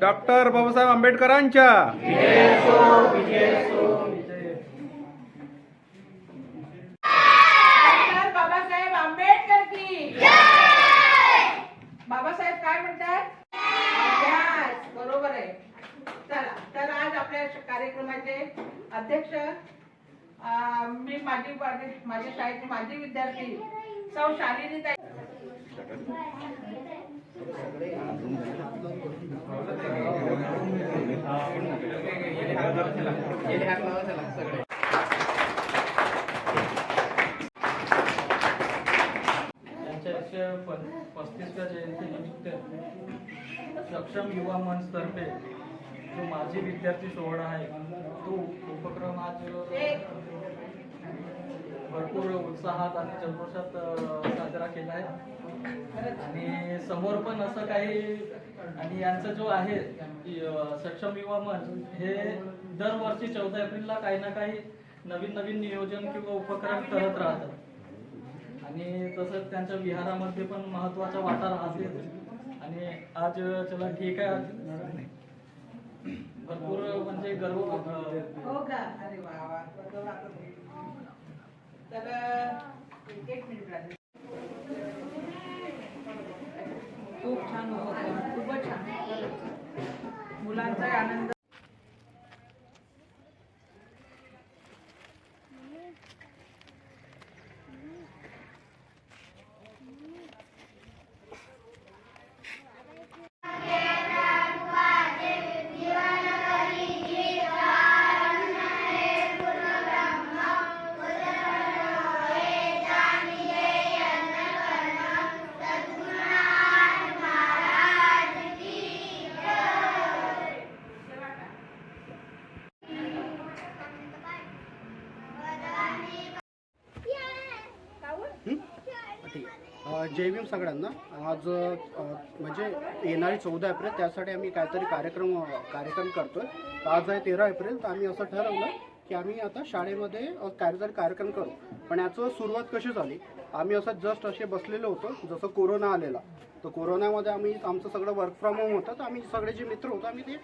Doctor Babasaheb आंबेडकरांच्या बाबासाहेब आंबेडकर की बाबासाहेब काय म्हणतात? अभ्यास. बरोबर आहे. चला, तर आज आपल्या कार्यक्रमाचे अध्यक्ष मी माझ्या शाळेचे माजी विद्यार्थी सौ शालिनी ताई. त्यांच्या 35व्या जयंतीनिमित्त सक्षम युवा मंच तर्फे जो माजी विद्यार्थी सोहळा आहे तो उपक्रम आज भरपूर उत्साहात आणि जल्लोषात साजरा केला आहे. आणि समोर पण असं काही आणि यांचं जो आहे सक्षम युवा मंच हे दरवर्षी 14 एप्रिलला काही ना काही नवीन नवीन नियोजन किंवा उपक्रम करत राहतात. आणि तसंच त्यांच्या विहारामध्ये पण महत्त्वाचा वाटा राहते. आणि आज चला ठीक आहे, भरपूर म्हणजे गर्व हो का? अरे वा वा. तर एक मिनिट राहिले. खूप छान होतं, खूपच छान. मुलांचा आनंद. जय भीम सगळ्यांना. आज म्हणजे येणारी 14 एप्रिल त्यासाठी आम्ही काहीतरी कार्यक्रम करतोय. आज आहे 13 एप्रिल. तर आम्ही असं ठरवलं की आम्ही आता शाळेमध्ये काहीतरी कार्यक्रम करू. पण याचं सुरुवात कशी झाली, आम्ही असं जस्ट असे बसलेलो होतो जसं कोरोना आलेला. तर कोरोनामध्ये आमचं सगळं वर्क फ्रॉम होम होतं. तर आम्ही सगळे जे मित्र होतो आम्ही ते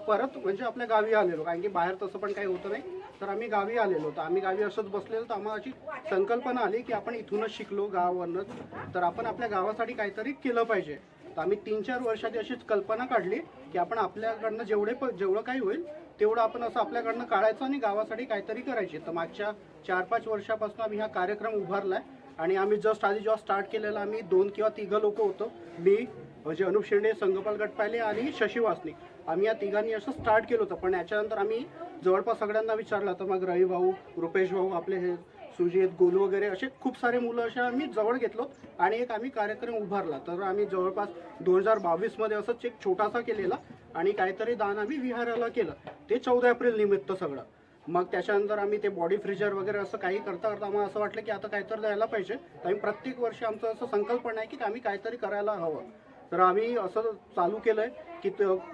परत म्हणजे आपल्या गावी आलेलो, कारण की बाहेर तसं पण काही होतं नाही. तर आम्ही गावी आलेलो. तर आम्ही गावी असंच बसलेलो. तर आम्हाला अशी संकल्पना आली की आपण इथूनच शिकलो गावावरनंच, तर आपण आपल्या गावासाठी काहीतरी केलं पाहिजे. तर आम्ही 3-4 वर्षाची अशीच कल्पना काढली की आपण आपल्याकडनं जेवढं काही होईल तेवढं आपण असं आपल्याकडनं काढायचं आणि गावासाठी काहीतरी करायचे. तर मागच्या 4-5 वर्षापासून आम्ही हा कार्यक्रम उभारला आहे. आणि आम्ही जस्ट आधी जेव्हा स्टार्ट केलेला आम्ही 2 किंवा 3 लोक होतो. मी म्हणजे अनुप शेंडे, संगपाल गटपाले आणि शशी वासनिक, आम्ही या तिघांनी असं स्टार्ट केलं होतं. पण याच्यानंतर आम्ही जवळपास सगळ्यांना विचारलं. तर मग रवी भाऊ, रुपेश भाऊ, आपले हे सुजित, गोलू वगैरे असे खूप सारे मुलं असे आम्ही जवळ घेतलो आणि एक आम्ही कार्यक्रम उभारला. तर आम्ही जवळपास 2022मध्ये असंच एक छोटासा केलेला आणि काहीतरी दान आम्ही विहाराला केलं. ते 14 एप्रिल निमित्त सगळं. मग त्याच्यानंतर आम्ही ते बॉडी फ्रीजर वगैरे असं काही करता करता आम्हाला असं वाटलं की आता काहीतरी द्यायला पाहिजे. तर आम्ही प्रत्येक वर्षी आमचं असं संकल्पना आहे की आम्ही काहीतरी करायला हवं. तर आम्ही असं चालू केलं आहे की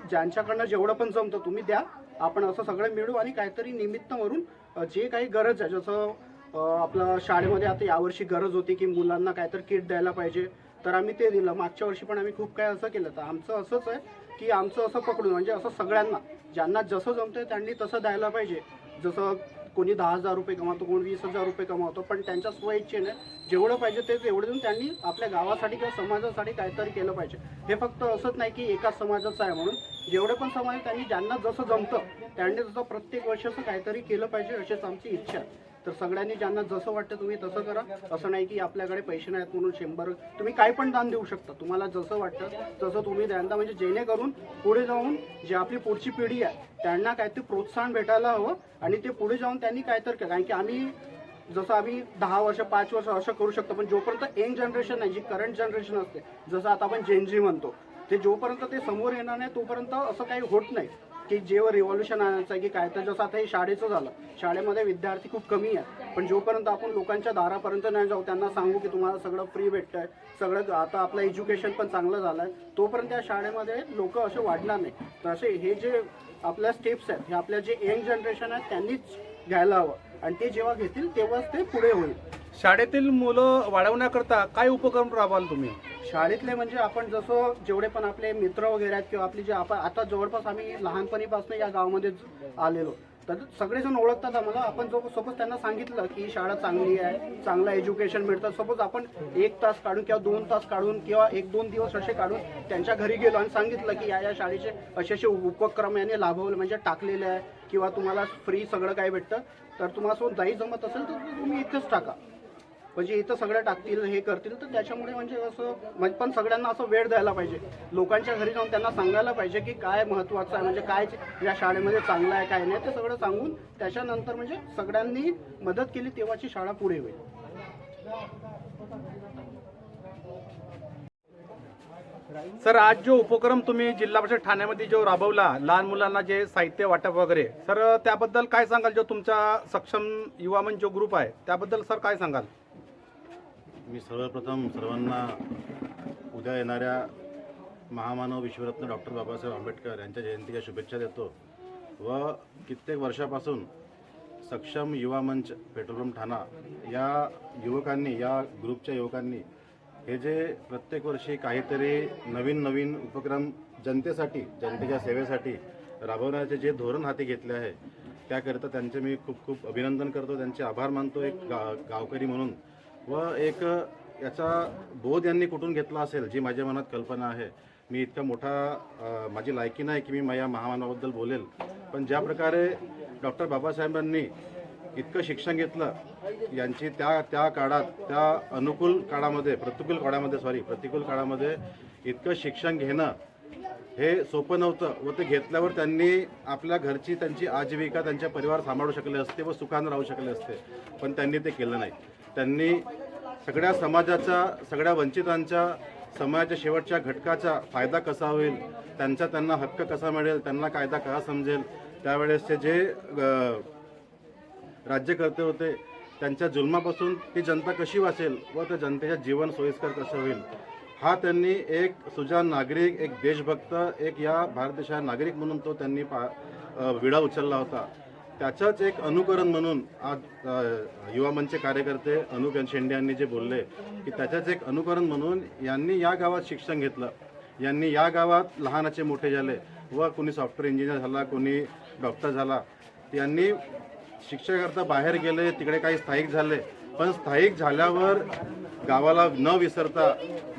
ज्यांच्याकडनं जेवढं पण जमतं तुम्ही द्या, आपण असं सगळं मिळू आणि काहीतरी निमित्त म्हणून जे काही गरज आहे, जसं आपलं शाळेमध्ये आता यावर्षी गरज होती की मुलांना काहीतरी किट द्यायला पाहिजे, तर आम्ही ते दिलं. मागच्या वर्षी पण आम्ही खूप काही असं केलं. तर आमचं असंच आहे की आमचं असं पकडून म्हणजे असं सगळ्यांना ज्यांना जसं जमतंय त्यांनी तसं द्यायला पाहिजे. जसं कोणी 10,000 रुपये कमावतो, कोणी 20,000 रुपये कमावतो, पण त्यांच्या स्वइच्छेने जेवढं पाहिजे ते तेवढं देऊन त्यांनी आपल्या गावासाठी किंवा समाजासाठी काहीतरी केलं पाहिजे. हे फक्त असंच नाही की एकाच समाजाचं आहे म्हणून. जेवढे पण समाज त्यांनी ज्यांना जसं जमतं त्यांनी तसं प्रत्येक वर्षी असं काहीतरी केलं पाहिजे, अशीच आमची इच्छा आहे. तर सगळ्यांनी ज्यांना जसं वाटतं तुम्ही तसं करा. असं नाही की आपल्याकडे पैसे नाहीत म्हणून 100, तुम्ही काही पण दान देऊ शकता. तुम्हाला जसं वाटतं तसं तुम्ही द्या, म्हणजे जेणेकरून पुढे जाऊन जी आपली पुढची पिढी आहे त्यांना काहीतरी प्रोत्साहन भेटायला हवं आणि ते पुढे जाऊन त्यांनी काहीतरी केलं. कारण की आम्ही जसं आम्ही 10 वर्ष 5 वर्ष असं करू शकतो, पण जोपर्यंत यंग जनरेशन नाही, जी करंट जनरेशन असते, जसं आता आपण जेनजी म्हणतो, ते जोपर्यंत ते समोर येणार नाही तोपर्यंत असं काही होत नाही. की जेव्हा रिव्हॉल्युशन आणायचं आहे की काय, तर जसं आता हे शाळेचं झालं, शाळेमध्ये विद्यार्थी खूप कमी आहे, पण जोपर्यंत आपण लोकांच्या दारापर्यंत नाही जाऊ, त्यांना सांगू की तुम्हाला सगळं फ्री भेटतं आहे, सगळं आता आपलं एज्युकेशन पण चांगलं झालं आहे, तोपर्यंत त्या शाळेमध्ये लोक असे वाढणार नाही. तर असे हे जे आपल्या स्टेप्स आहेत हे आपल्या जे यंग जनरेशन आहे त्यांनीच घ्यायला हवं, आणि ते जेव्हा घेतील तेव्हाच ते पुढे होईल. शाळेतील मुलं वाढवण्याकरता काय उपक्रम राबवाल तुम्ही? शाळेतले म्हणजे आपण जसं जेवढे पण आपले मित्र वगैरे आहेत किंवा आपली जे आपण आता जवळपास आम्ही लहानपणीपासून या गावामध्ये आलेलो, तर सगळेजण ओळखतात आम्हाला. आपण जो सपोज त्यांना सांगितलं की शाळा चांगली आहे, चांगलं एज्युकेशन मिळतं, सपोज आपण 1 तास काढून किंवा 2 तास काढून किंवा 1-2 दिवस असे काढून त्यांच्या घरी गेलो आणि सांगितलं की या शाळेचे असे उपक्रम याने लाभवले म्हणजे टाकलेले आहे किंवा तुम्हाला फ्री सगळं काय भेटतं, तर तुम्हाला सोबत नाही जमत असेल तर तुम्ही इथंच टाका, म्हणजे इथं सगळं टाकतील हे करतील. तर त्याच्यामुळे म्हणजे असं म्हणजे पण सगळ्यांना असं वेळ द्यायला पाहिजे, लोकांच्या घरी जाऊन त्यांना सांगायला पाहिजे की काय महत्त्वाचं आहे, म्हणजे काय या शाळेमध्ये चांगलं आहे काय नाही ते सगळं सांगून त्याच्यानंतर म्हणजे सगळ्यांनी मदत केली तेव्हाची शाळा पुढे होईल. सर, आज जो उपक्रम तुम्ही जिल्हा परिषद ठाण्यामध्ये जो राबवला, लहान मुलांना जे साहित्य वाटप वगैरे, सर त्याबद्दल काय सांगाल? जो तुमचा सक्षम युवा मंच जो ग्रुप आहे त्याबद्दल सर काय सांगाल? मी सर्वप्रथम सर्वांना उद्या येणाऱ्या महामानव विश्वरत्न डॉक्टर बाबासाहेब आंबेडकर यांच्या जयंतीच्या शुभेच्छा देतो व कित्येक वर्षापासून सक्षम युवा मंच पेट्रोल पंप ठाणा या युवकांनी, या ग्रुपच्या युवकांनी हे जे प्रत्येक वर्षी काहीतरी नवीन नवीन उपक्रम जनतेसाठी, जनतेच्या सेवेसाठी राबवण्याचे जे धोरण हाती घेतले आहे त्याकरिता त्यांचे मी खूप खूप अभिनंदन करतो, त्यांचे आभार मानतो एक गावकरी म्हणून. व एक याचा बोध यांनी कुठून घेतला असेल जी माझ्या मनात कल्पना आहे. मी इतका मोठा माझी लायकी नाही की मी या महामानवाबद्दल बोलेल, पण ज्या प्रकारे डॉक्टर बाबासाहेबांनी इतकं शिक्षण घेतलं, यांची त्या काळात, त्या प्रतिकूल काळामध्ये इतकं शिक्षण घेणं हे सोपं नव्हतं व ते घेतल्यावर त्यांनी आपल्या घरची त्यांची आजीविका, त्यांचे परिवार सांभाळू शकले असते व सुखाने राहू शकले असते, पण त्यांनी ते केलं नाही. त्यांनी सगळ्या समाजाचा, सगळ्या वंचितांच्या, समाजाच्या शेवटच्या घटकाचा फायदा कसा होईल, त्यांना हक्क कसा मिळेल, त्यांना कायदा कसा समजेल, त्यावेळेसचे जे राज्यकर्ते होते त्यांच्या जुलमापासून ती जनता कशी वाचेल व त्या जनतेच्या जीवन सोयीस्कर कसं होईल, हा त्यांनी एक सुजाण नागरिक, एक देशभक्त, एक या भारत देशाचा नागरिक म्हणून तो त्यांनी विडा उचलला होता. त्याचंच एक अनुकरण म्हणून आज युवा मंचचे कार्यकर्ते अनुप शेंडे यांनी जे बोलले की त्याच्याच एक अनुकरण म्हणून यांनी या गावात शिक्षण घेतलं, यांनी या गावात लहानाचे मोठे झाले व कोणी सॉफ्टवेअर इंजिनियर झाला, कोणी डॉक्टर झाला, यांनी शिक्षणाकरता बाहेर गेले, तिकडे काही स्थायिक झाले, पण स्थायिक झाल्यावर गावाला न विसरता,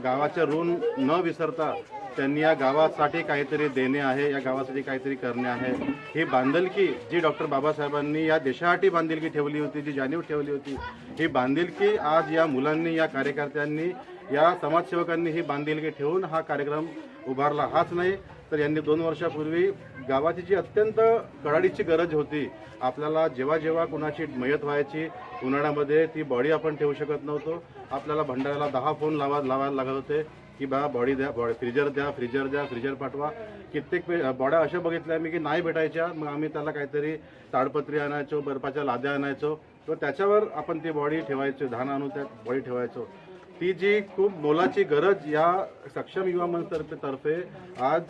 गावाचे ऋण न विसरता त्यांनी या गावासाठी काहीतरी देणे आहे, या गावासाठी काहीतरी करणे आहे. ही बांधिलकी जी डॉक्टर बाबासाहेबांनी या देशासाठी बांधिलकी ठेवली होती, जी जाणीव ठेवली होती, ही बांधिलकी आज या मुलांनी, या कार्यकर्त्यांनी, या समाजसेवकांनी ही बांधिलकी ठेवून हा कार्यक्रम उभारला. हाच नाही तर यांनी 2 वर्षापूर्वी गावाची जी अत्यंत कडाडीची गरज होती, आपल्याला जेव्हा जेव्हा कुणाची मयत व्हायची उन्हाळ्यामध्ये, ती बॉडी आपण ठेवू शकत नव्हतो, आपल्याला भंडाऱ्याला 10 फोन लावायला लागत होते की बा बॉडी द्या, फ्रीजर द्या, फ्रीजर पाठवा. कित्येक बॉड्या अशा बघितल्या मी की नाही भेटायच्या, मग आम्ही त्याला काहीतरी ताडपत्री आणायचो, बर्फाच्या लाद्या आणायचो व त्याच्यावर आपण ती बॉडी ठेवायचो, धान आणून त्यात बॉडी ठेवायचो. ती जी खूप मोलाची गरज या सक्षम युवा मंचतर्फे आज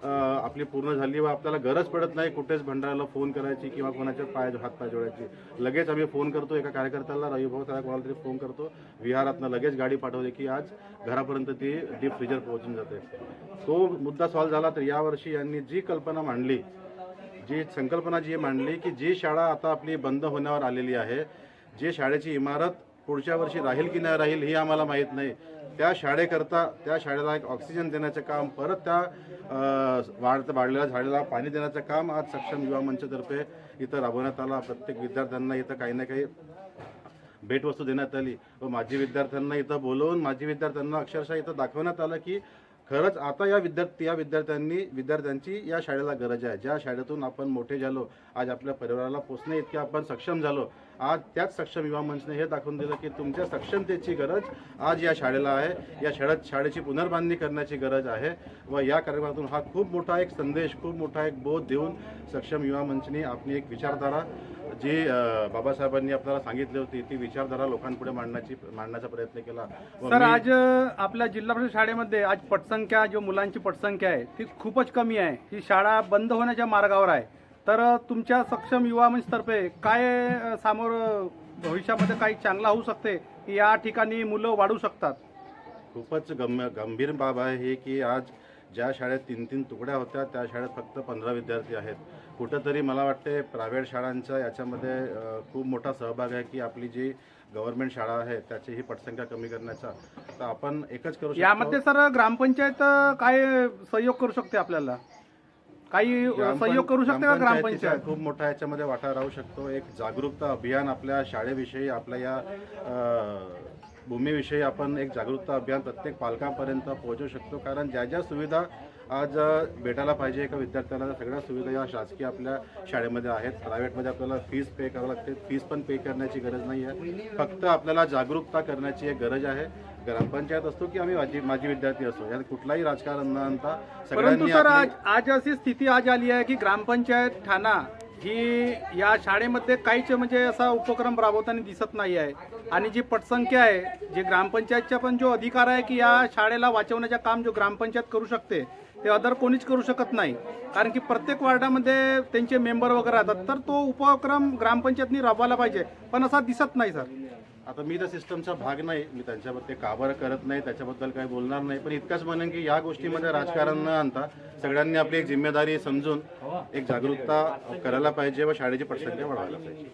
आपली पूर्ण झाली व आपल्याला गरज पडत नाही कुठेच भंडाऱ्याला फोन करायची किंवा कोणाच्या हातपाय जोडायची. लगेच आम्ही फोन करतो एका कार्यकर्त्याला, रविभाऊ त्याला कोणाला तरी फोन करतो, विहारातनं लगेच गाडी पाठवते की आज घरापर्यंत ती डीप फ्रीजर पोहोचून जाते. तो मुद्दा सॉल्व्ह झाला. तर यावर्षी यांनी जी कल्पना मांडली, जी संकल्पना जी मांडली की जी शाळा आता आपली बंद होण्यावर आलेली आहे, जी शाळेची इमारत पुढच्या वर्षी राहील की नाही राहील हे आम्हाला माहीत नाही, त्या शाळेकरता, त्या शाळेला एक ऑक्सिजन देण्याचं काम, परत त्या वाढलेल्या झाडाला पाणी देण्याचं काम आज सक्षम युवा मंचतर्फे इथं राबवण्यात आला. प्रत्येक विद्यार्थ्यांना इथं काही ना काही भेटवस्तू देण्यात आली व माझी विद्यार्थ्यांना इथं बोलवून माझी विद्यार्थ्यांना अक्षरशः इथं दाखवण्यात आलं की खरंच आता या विद्यार्थ्यांची या शाळेला गरज आहे. ज्या शाळेतून आपण मोठे झालो, आज आपल्या परिवाराला पोचणे इतके आपण सक्षम झालो, आज त्याच सक्षम युवा मंचने हे दाखवून दिलं की तुमच्या सक्षमतेची गरज आज या शाळेला आहे. या शाळेची पुनर्बांधणी करण्याची गरज आहे व या कार्यक्रमातून हा खूप मोठा एक संदेश, खूप मोठा एक बोध देऊन सक्षम युवा मंचने आपली एक विचारधारा जी बाबासाहेबांनी आपल्याला सांगितली होती ती विचारधारा लोकांपुढे मांडण्याचा प्रयत्न केला. व सर मी- आज आपल्या जिल्हा परिषद शाळेमध्ये आज पटसंख्या जो मुलांची पटसंख्या आहे ती खूपच कमी आहे. ही शाळा बंद होण्याच्या मार्गावर आहे. तर तुमच्या सक्षम युवा मंचतर्फे काय समोर भविष्यामध्ये काही चांगला होऊ शकते की या ठिकाणी मुलं वाढू शकतात? खूपच गंभीर बाब आहे ही की आज ज्या शाळेत 3-3 तुकड्या होत्या त्या शाळेत फक्त 15 विद्यार्थी आहेत. कुठंतरी मला वाटते प्रायव्हेट शाळांचा याच्यामध्ये खूप मोठा सहभाग आहे की आपली जी गव्हर्नमेंट शाळा आहे त्याची ही पटसंख्या कमी करण्याचा. तर आपण एकच करू शकतो. यामध्ये सर ग्रामपंचायत काय सहयोग करू शकते आपल्याला? काही सहयोग करू शकते का ग्रामपंचायतीचा ग्रामपंचायत? खूप मोठा याच्यामध्ये वाटा राहू शकतो. एक जागरूकता अभियान आपल्या शाळेविषयी, आपल्या या भूमीविषयी आपण एक जागरूकता अभियान प्रत्येक पालकांपर्यंत पोहोचवू शकतो. कारण ज्या ज्या सुविधा आज भेटायला पाहिजे एका विद्यार्थ्याला त्या सगळ्या सुविधा या शासकीय आपल्या शाळेमध्ये आहेत. प्रायव्हेटमध्ये आपल्याला फीस पे करावं लागते. फीस पण पे करण्याची गरज नाही आहे. फक्त आपल्याला जागरूकता करण्याची एक गरज आहे. ग्रामपंचायत असतो की आम्ही माझी विद्यार्थी असो, यात कुठलाही राजकारण न आणता परंतु सगळ्यांनी सर आपली- आज अशी स्थिती आज आली आहे की ग्रामपंचायत ठाणा ही या शाळेमध्ये काहीच म्हणजे असा उपक्रम राबवताना दिसत नाही आहे. आणि जी पटसंख्या आहे, जे ग्रामपंचायतचा पण जो अधिकार आहे की या शाळेला वाचवण्याचं काम जो ग्रामपंचायत करू शकते ते अदर कोणीच करू शकत नाही. कारण की प्रत्येक वार्डामध्ये त्यांचे मेंबर वगैरे राहतात. तर तो उपक्रम ग्रामपंचायतनी राबवायला पाहिजे, पण असा दिसत नाही सर. आता मी त्या सिस्टमचा भाग नाही, मी त्यांच्याबद्दल ते का बरं करत नाही त्याच्याबद्दल काही बोलणार नाही. पण इतकंच म्हणेन की या गोष्टीमध्ये राजकारण न आणता सगळ्यांनी आपली एक जिम्मेदारी समजून एक जागरूकता करायला पाहिजे व शाळेची पटसंख्या वाढवायला पाहिजे.